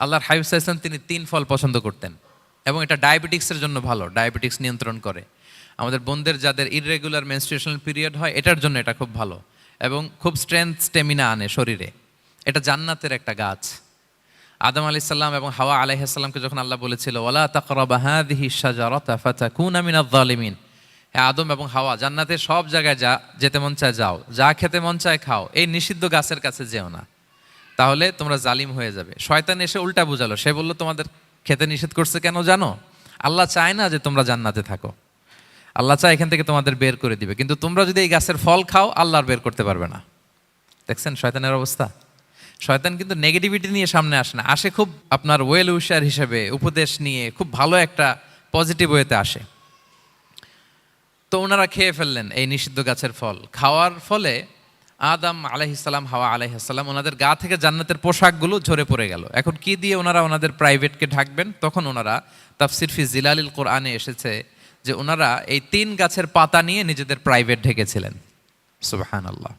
আল্লাহর হাবিব সাল্লাল্লাহু আলাইহি ওয়াসাল্লাম তিনি 3 ফল পছন্দ করতেন, এবং এটা ডায়াবেটিক্সের জন্য ভালো, ডায়াবেটিক্স নিয়ন্ত্রণ করে। আমাদের বোনদের যাদের ইররেগুলার মেনস্ট্রুয়েশনাল পিরিয়ড হয়, এটার জন্য এটা খুব ভালো, এবং খুব স্ট্রেংথ স্টেমিনা আনে শরীরে। এটা জান্নাতের একটা গাছ। আদম আলাইহিস সালাম এবং হাওয়া আলাইহিস সালামকে যখন আল্লাহ বলেছিল ওয়ালা তাকরাবা হাযিহি শাজারাতা ফাতাকুনা মিনাজ জালিমিন, হ্যাঁ আদম এবং হাওয়া, জান্নাতের সব জায়গায় যেতে মন চায় যাও, যা খেতে মন চায় খাও, এই নিষিদ্ধ গাছের কাছে যেও না, তাহলে তোমরা জালিম হয়ে যাবে। শয়তান এসে উল্টা বুঝালো, সে বলল তোমাদের খেতে নিষেধ করছে কেন জানো? আল্লাহ চায় না যে তোমরা জান্নাতে থাকো, আল্লাহ চায় এখান থেকে তোমাদের বের করে দিবে, কিন্তু তোমরা যদি এই গাছের ফল খাও আল্লাহ আর বের করতে পারবে না। দেখছেন শয়তানের অবস্থা? শয়তান কিন্তু নেগেটিভিটি নিয়ে সামনে আসে না, আসে খুব আপনার ওয়েল উইশার হিসেবে, উপদেশ নিয়ে, খুব ভালো একটা পজিটিভ ওয়েতে আসে। তো ওনারা খেয়ে ফেললেন এই নিষিদ্ধ গাছের ফল। খাওয়ার ফলে আদম আলাইহিস সালাম, হাওয়া আলাইহিস সালাম, ওনাদের গা থেকে জান্নাতের পোশাকগুলো ঝরে পড়ে গেল। এখন কি দিয়ে ওনারা ওনাদের প্রাইভেটকে ঢাকবেন? তখন ওনারা, তাফসির ফি জিলালিল কোরআনে এসেছে যে ওনারা এই 3 গাছের পাতা নিয়ে নিজেদের প্রাইভেট ঢেকেছিলেন। সুবহানাল্লাহ।